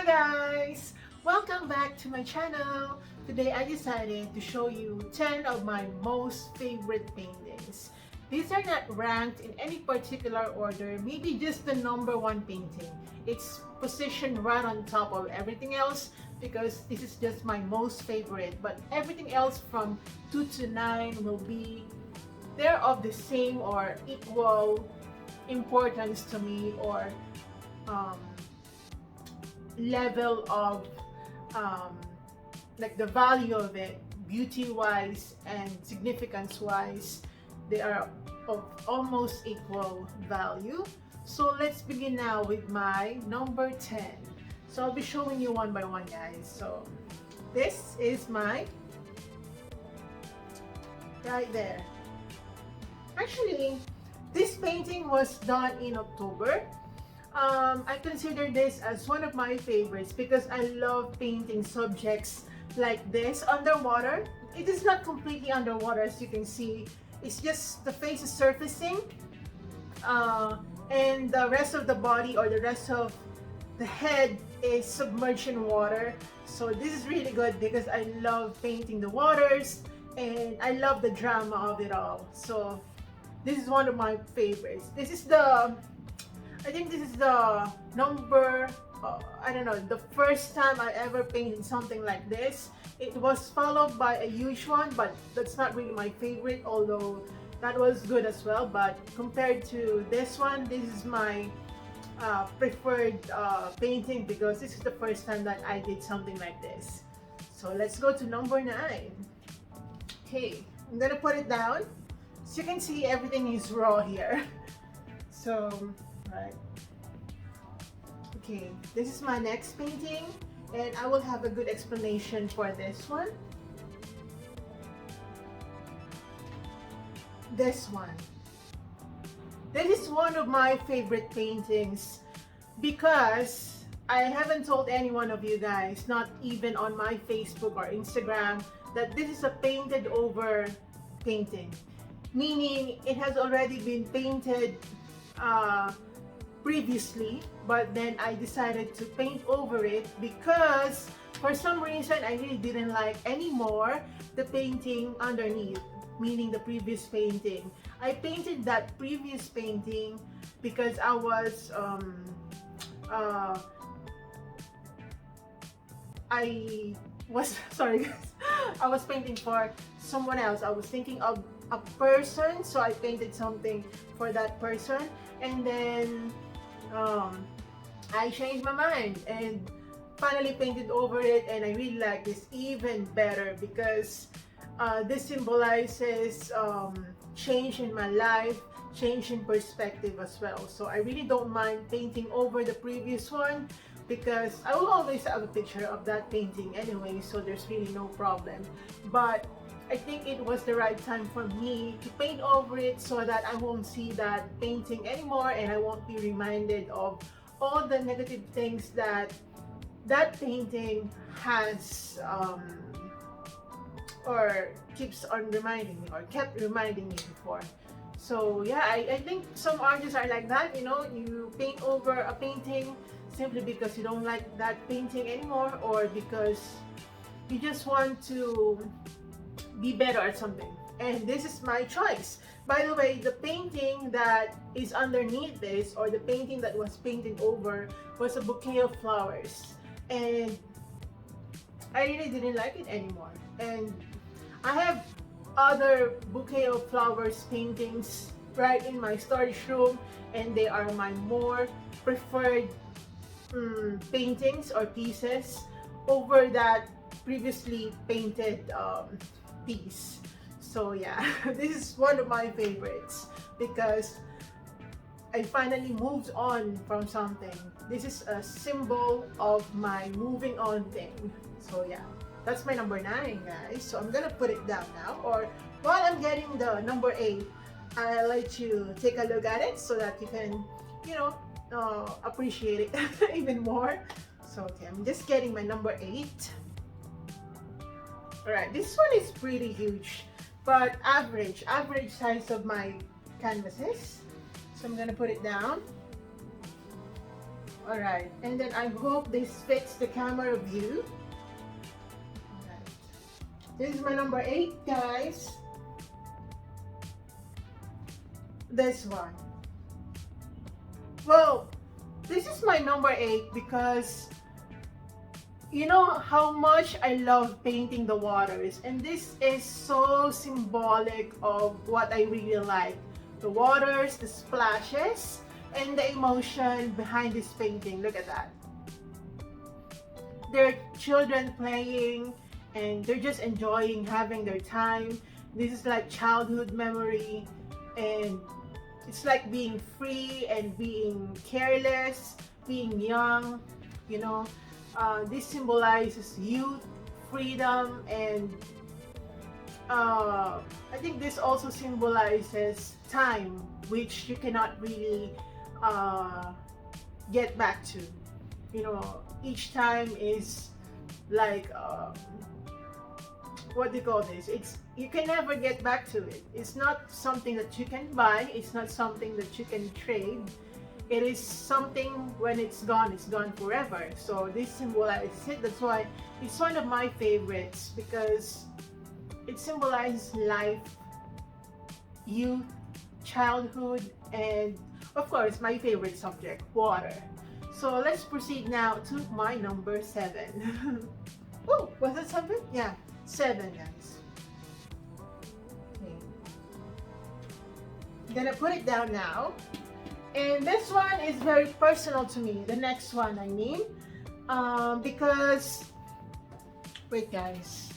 guys! Welcome back to my channel. Today I decided to show you 10 of my most favorite paintings. These are not ranked in any particular order, maybe just the number one painting. It's positioned right on top of everything else because this is just my most favorite, but everything else from 2 to 9 will be they're of the same or equal importance to me, or um, level of um, like the value of it, beauty wise and significance wise, they are of almost equal value. So let's begin now with my number 10. So I'll be showing you one by one, guys. So this is my right there. Actually, this painting was done in October. I consider this as one of my favorites because I love painting subjects like this underwater. It is not completely underwater, as you can see. It's just the face is surfacing, and the rest of the body or the rest of the head is submerged in water. So this is really good because I love painting the waters and I love the drama of it all. So this is one of my favorites. I think this is the number, I don't know, the first time I ever painted something like this. It was followed by a huge one, but that's not really my favorite, although that was good as well. But compared to this one, this is my preferred painting because this is the first time that I did something like this. So let's go to number 9. Okay, I'm gonna put it down. As you can see, everything is raw here. So, right. Okay, this is my next painting, and I will have a good explanation for this one. This one. This is one of my favorite paintings because I haven't told any one of you guys, not even on my Facebook or Instagram, that this is a painted over painting. Meaning it has already been painted previously, but then I decided to paint over it because for some reason I really didn't like anymore the painting underneath, meaning the previous painting. I painted that previous painting because I was sorry guys, I was painting for someone else. I was thinking of a person, so I painted something for that person, and then I changed my mind and finally painted over it, and I really like this even better because this symbolizes change in my life, change in perspective as well. So I really don't mind painting over the previous one because I will always have a picture of that painting anyway, so there's really no problem. But I think it was the right time for me to paint over it so that I won't see that painting anymore and I won't be reminded of all the negative things that that painting has or keeps on reminding me or kept reminding me before. So yeah, I think some artists are like that, you know, you paint over a painting simply because you don't like that painting anymore or because you just want to be better at something. And this is my choice. By the way, the painting that is underneath this, or the painting that was painted over, was a bouquet of flowers, and I really didn't like it anymore. And I have other bouquet of flowers paintings right in my storage room, and they are my more preferred paintings or pieces over that previously painted piece. So yeah, this is one of my favorites because I finally moved on from something. This is a symbol of my moving on thing. So yeah, that's my number 9, guys. So I'm gonna put it down now, or while I'm getting the number 8, I'll let you take a look at it so that you can, you know, appreciate it even more. So okay, I'm just getting my number 8. Alright, this one is pretty huge, but average size of my canvases. So I'm gonna put it down. Alright, and then I hope this fits the camera view. Alright. This is my number 8, guys. This one. Well, this is my number 8 because you know how much I love painting the waters, and this is so symbolic of what I really like. The waters, the splashes, and the emotion behind this painting. Look at that. There are children playing and they're just enjoying having their time. This is like childhood memory, and it's like being free and being careless, being young, you know. This symbolizes youth, freedom, and I think this also symbolizes time, which you cannot really get back to. You know, each time is like what do you call this? You can never get back to it. It's not something that you can buy. It's not something that you can trade. It is something when it's gone forever. So this symbolizes it. That's why it's one of my favorites, because it symbolizes life, youth, childhood, and of course my favorite subject, water. So let's proceed now to my number 7. Oh, was that 7? Yeah, 7, guys. Okay. I'm gonna put it down now. And this one is very personal to me. The next one, I mean, because, wait guys,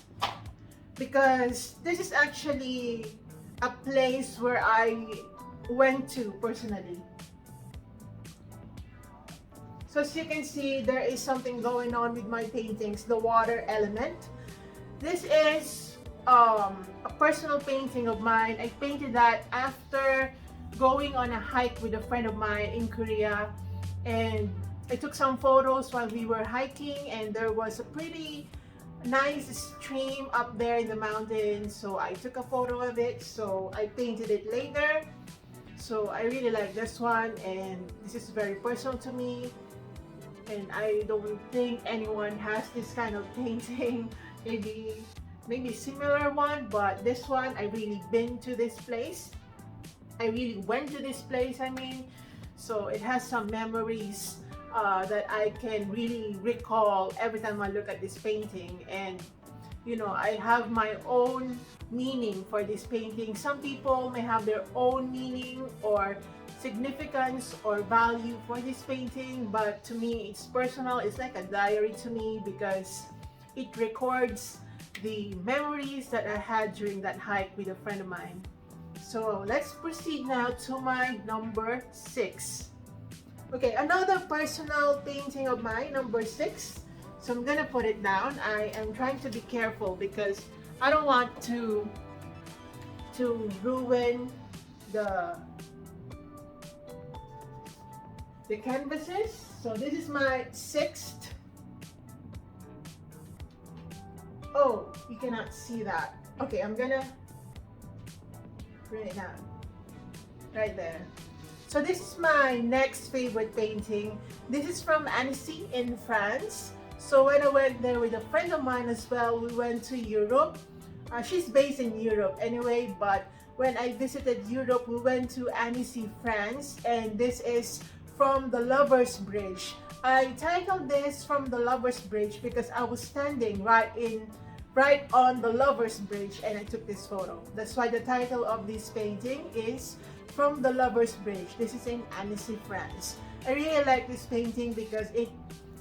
because this is actually a place where I went to personally. So as you can see, there is something going on with my paintings, the water element. This is a personal painting of mine. I painted that after going on a hike with a friend of mine in Korea, and I took some photos while we were hiking, and there was a pretty nice stream up there in the mountains, so I took a photo of it, so I painted it later. So I really like this one, and this is very personal to me, and I don't think anyone has this kind of painting. Maybe similar one, but this one, I really been to this place. I really went to this place, I mean, so it has some memories that I can really recall every time I look at this painting. And you know, I have my own meaning for this painting. Some people may have their own meaning or significance or value for this painting, but to me it's personal. It's like a diary to me, because it records the memories that I had during that hike with a friend of mine. So let's proceed now to my number 6. Okay, another personal painting of mine, number 6. So I'm gonna put it down. I am trying to be careful because I don't want to ruin the canvases. So this is my 6th. Oh, you cannot see that. Okay, I'm gonna bring it down right there. So this is my next favorite painting. This is from Annecy in France. So when I went there with a friend of mine as well, we went to Europe. She's based in Europe anyway, but when I visited Europe, we went to Annecy, France, and this is From the Lover's Bridge. I titled this From the Lover's Bridge because I was standing right on the Lover's Bridge and I took this photo. That's why the title of this painting is From the Lover's Bridge. This is in Annecy, France. I really like this painting because it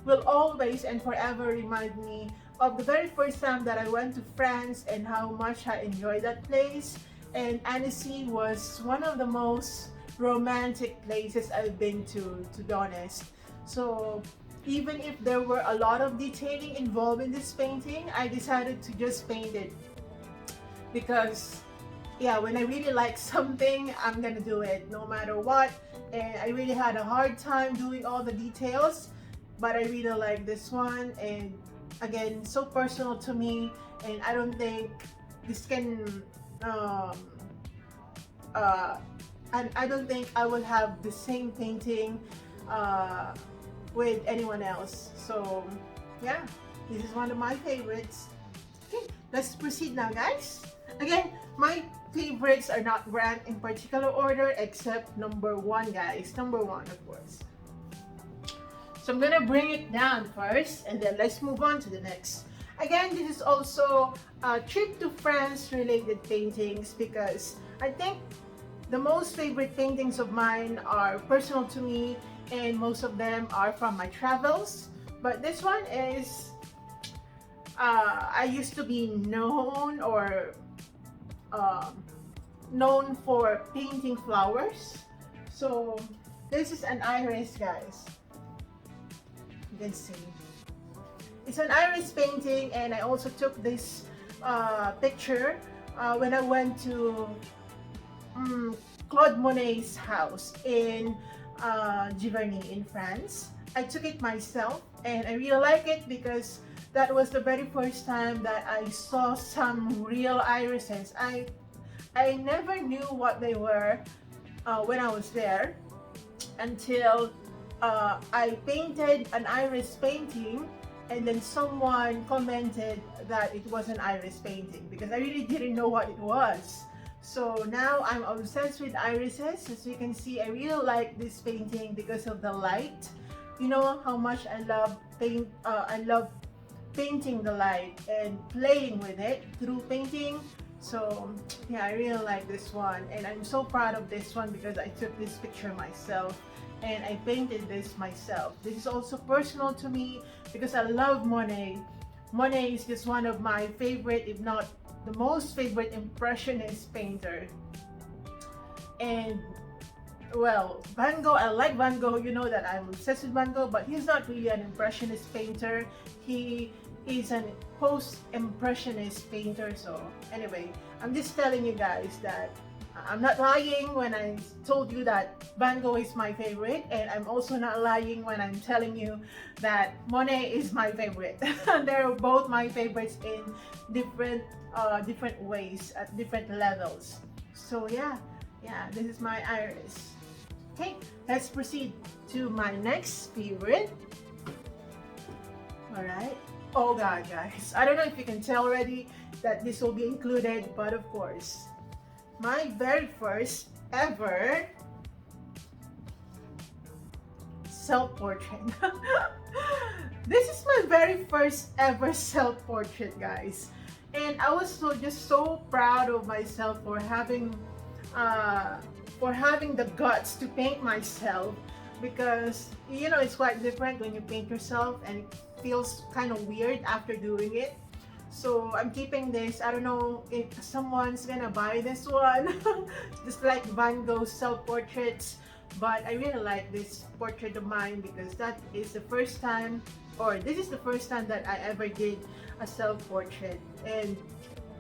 will always and forever remind me of the very first time that I went to France and how much I enjoyed that place. And Annecy was one of the most romantic places I've been to be honest. So even if there were a lot of detailing involved in this painting, I decided to just paint it because, yeah, when I really like something, I'm gonna do it no matter what. And I really had a hard time doing all the details, but I really like this one, and again, so personal to me, and I don't think this can and I don't think I will have the same painting with anyone else. So yeah, this is one of my favorites. Okay, let's proceed now, guys. Again, my favorites are not ranked in particular order except number one, guys. Number one, of course. So I'm gonna bring it down first and then let's move on to the next. Again, this is also a trip to France related paintings because I think the most favorite paintings of mine are personal to me and most of them are from my travels. But this one is, I used to be known or known for painting flowers. So this is an iris, guys. You can see. It's an iris painting, and I also took this picture when I went to Claude Monet's house in Giverny in France. I took it myself and I really like it because that was the very first time that I saw some real irises. I never knew what they were when I was there until I painted an iris painting, and then someone commented that it was an iris painting because I really didn't know what it was. So now I'm obsessed with irises. As you can see, I really like this painting because of the light. You know how much I love painting the light and playing with it through painting. So yeah, I really like this one, and I'm so proud of this one because I took this picture myself and I painted this myself. This is also personal to me because I love Monet. Monet is just one of my favorite, if not the most favorite, impressionist painter. And well, Van Gogh, I like Van Gogh. You know that I'm obsessed with Van Gogh, but he's not really an impressionist painter. He is an post-impressionist painter. So anyway, I'm just telling you guys that I'm not lying when I told you that Van Gogh is my favorite, and I'm also not lying when I'm telling you that Monet is my favorite. They're both my favorites in different ways at different levels. So yeah, this is my iris. Okay, let's proceed to my next favorite. All right. Oh God, guys, I don't know if you can tell already that this will be included, but of course, my very first ever self-portrait. This is my very first ever self-portrait, guys, and I was just so proud of myself for having the guts to paint myself, because you know it's quite different when you paint yourself and it feels kind of weird after doing it. So I'm keeping this. I don't know if someone's gonna buy this one, just like Van Gogh's self-portraits, but I really like this portrait of mine because that is the first time, or this is the first time that I ever did a self-portrait. And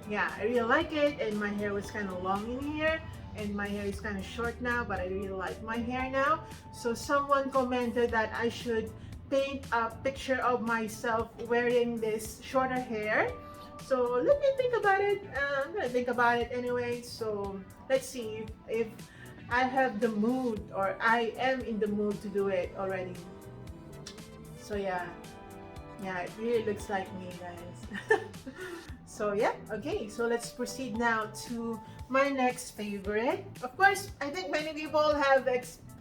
yeah, I really like it, and my hair was kind of long in here, and my hair is kind of short now, but I really like my hair now. So someone commented that I should paint a picture of myself wearing this shorter hair. So let me think about it. I'm gonna think about it anyway. So let's see if I have the mood, or I am in the mood to do it already. So yeah, it really looks like me, guys. So yeah, okay, so let's proceed now to my next favorite. Of course, I think many people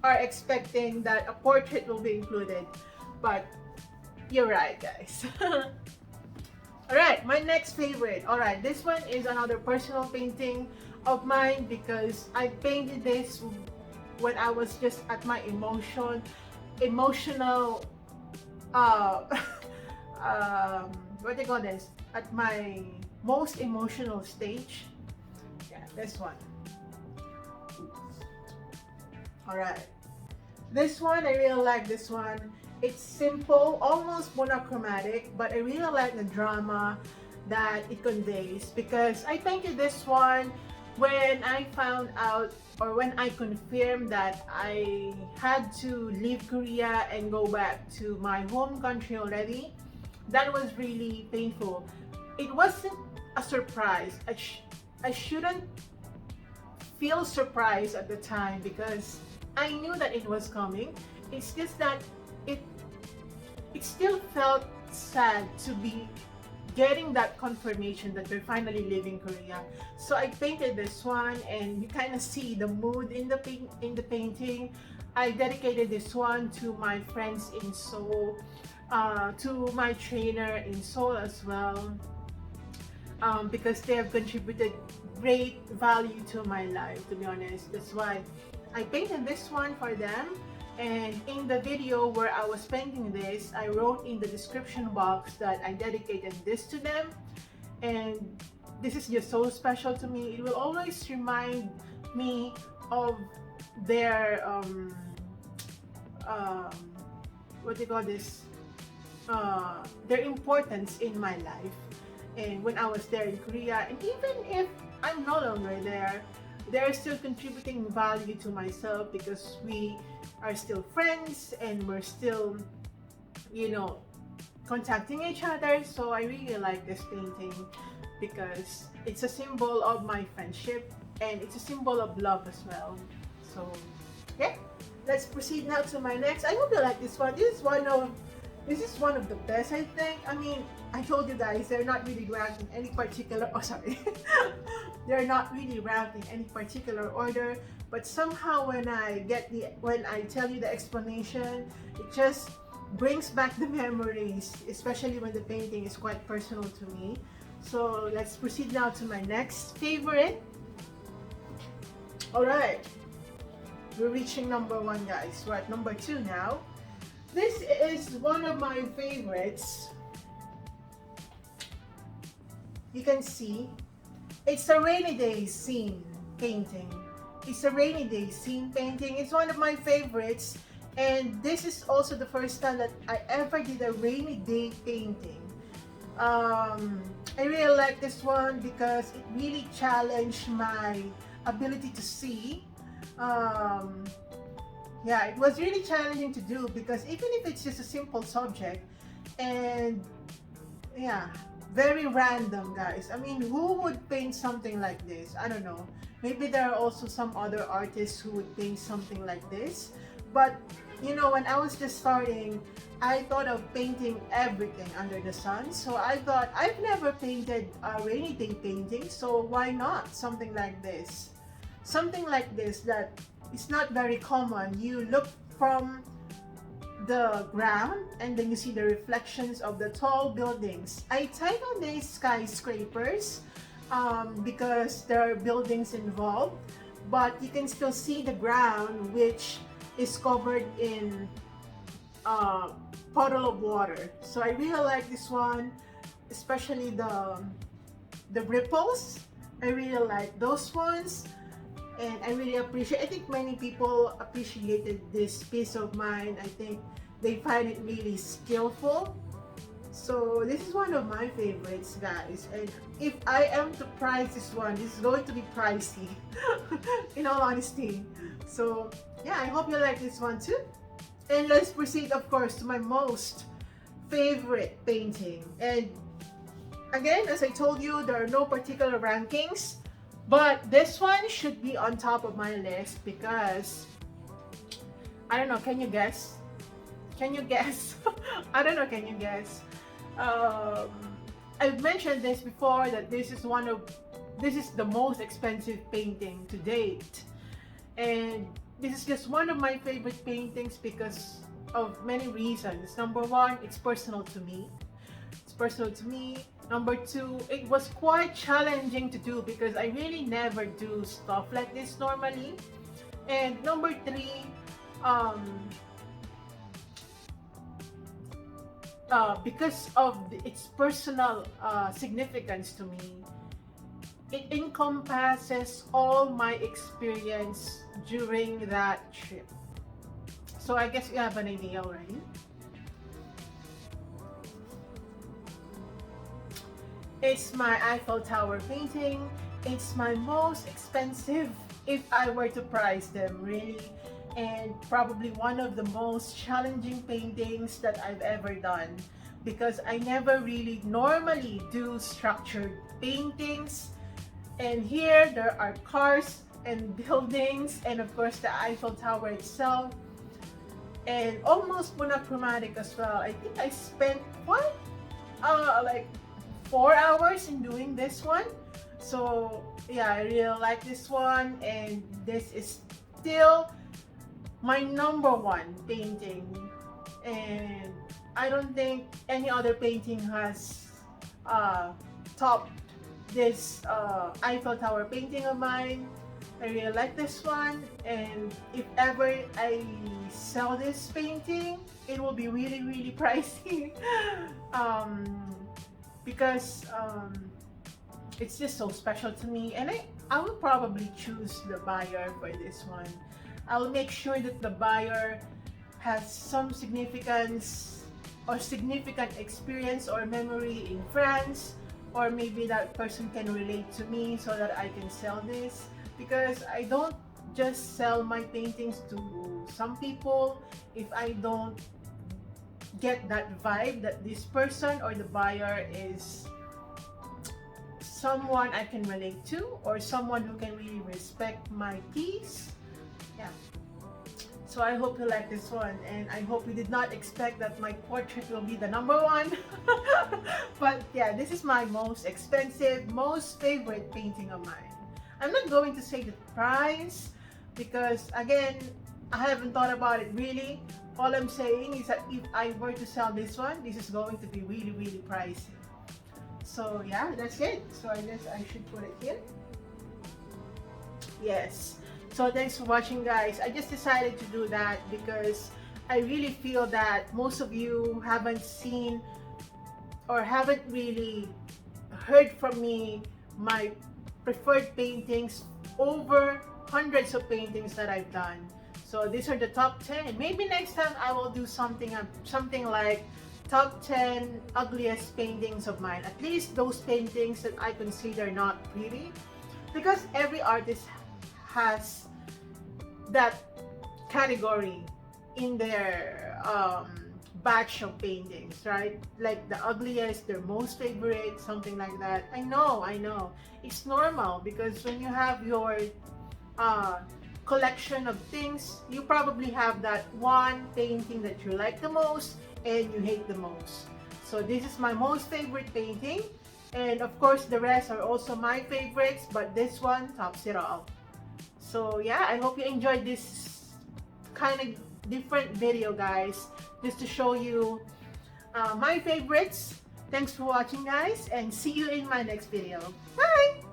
are expecting that a portrait will be included, but you're right, guys. Alright, my next favorite. Alright, this one is another personal painting of mine because I painted this when I was just at my emotional what do you call this? At my most emotional stage. Yeah, this one. Alright. This one, I really like this one. It's simple, almost monochromatic, but I really like the drama that it conveys because I painted this one when I found out, or when I confirmed that I had to leave Korea and go back to my home country already. That was really painful. It wasn't a surprise. I shouldn't feel surprised at the time because I knew that it was coming. It's just that it still felt sad to be getting that confirmation that we're finally leaving Korea. So I painted this one, and you kind of see the mood in the painting. I dedicated this one to my friends in Seoul, to my trainer in Seoul as well, because they have contributed great value to my life, to be honest. That's why I painted this one for them. And in the video where I was painting this, I wrote in the description box that I dedicated this to them. And this is just so special to me. It will always remind me of their what do you call this? Their importance in my life. And when I was there in Korea, and even if I'm no longer there, they're still contributing value to myself, because we are still friends and we're still, you know, contacting each other. So I really like this painting because it's a symbol of my friendship, and it's a symbol of love as well. So yeah, let's proceed now to my next. I hope you like this one. This is one of the best, I think. I mean, I told you guys, they're not really ranked in any particular, oh sorry, they're not really ranked in any particular order, but somehow when I tell you the explanation, it just brings back the memories, especially when the painting is quite personal to me. So let's proceed now to my next favorite. Alright, we're reaching number 1, guys. We're at number 2 now. This is one of my favorites. You can see, it's a rainy day scene painting. It's a rainy day scene painting. It's one of my favorites, and this is also the first time that I ever did a rainy day painting. I really like this one because it really challenged my ability to see. Yeah, it was really challenging to do, because even if it's just a simple subject, and yeah, very random, guys. I mean, who would paint something like this? I don't know. Maybe there are also some other artists who would paint something like this. But, you know, when I was just starting, I thought of painting everything under the sun. So I thought, I've never painted a rainy day painting, so why not something like this? Something like this that is not very common. You look from the ground and then you see the reflections of the tall buildings. I titled these skyscrapers because there are buildings involved, but you can still see the ground, which is covered in puddle of water. So I really like this one, especially the ripples. I really like those ones. And I really appreciate, I think many people appreciated this piece of mine. I think they find it really skillful. So this is one of my favorites, guys. And if I am to price this one, this is going to be pricey, in all honesty. So yeah, I hope you like this one too. And let's proceed, of course, to my most favorite painting. And again, as I told you, there are no particular rankings. But this one should be on top of my list because, I don't know, can you guess? Can you guess? I don't know, can you guess? I've mentioned this before, that this is the most expensive painting to date. And this is just one of my favorite paintings because of many reasons. Number 1, it's personal to me. It's personal to me. Number 2, it was quite challenging to do because I really never do stuff like this normally. And number 3, because of its personal significance to me, it encompasses all my experience during that trip. So I guess you have an idea already. It's my Eiffel Tower painting. It's my most expensive, if I were to price them, really. And probably one of the most challenging paintings that I've ever done, because I never really normally do structured paintings. And here there are cars and buildings, and of course the Eiffel Tower itself. and almost monochromatic as well. I think I spent what? Like 4 hours in doing this one. So yeah, I really like this one, and this is still my number one painting, and I don't think any other painting has topped this Eiffel Tower painting of mine. I really like this one, and if ever I sell this painting, it will be really pricey. Because it's just so special to me, and I will probably choose the buyer for this one. I'll make sure that the buyer has some significance or significant experience or memory in France, or maybe that person can relate to me so that I can sell this, because I don't just sell my paintings to some people if I don't get that vibe that this person or the buyer is someone I can relate to, or someone who can really respect my piece. Yeah. So I hope you like this one, and I hope you did not expect that my portrait will be the number one. But yeah, this is my most expensive, most favorite painting of mine. I'm not going to say the price because again, I haven't thought about it really. All I'm saying is that if I were to sell this one, this is going to be really pricey. So yeah, that's it. So I guess I should put it here. Yes. So thanks for watching, guys. I just decided to do that because I really feel that most of you haven't seen or haven't really heard from me my preferred paintings over hundreds of paintings that I've done. So these are the top 10. Maybe next time I will do something like top 10 ugliest paintings of mine. At least those paintings that I consider not pretty, because every artist has that category in their batch of paintings, right? Like the ugliest, their most favorite, something like that. I know. It's normal because when you have your collection of things, you probably have that one painting that you like the most and you hate the most. So this is my most favorite painting, and of course the rest are also my favorites, but this one tops it all. So yeah, I hope you enjoyed this kind of different video, guys, just to show you my favorites. Thanks for watching, guys, and see you in my next video. Bye!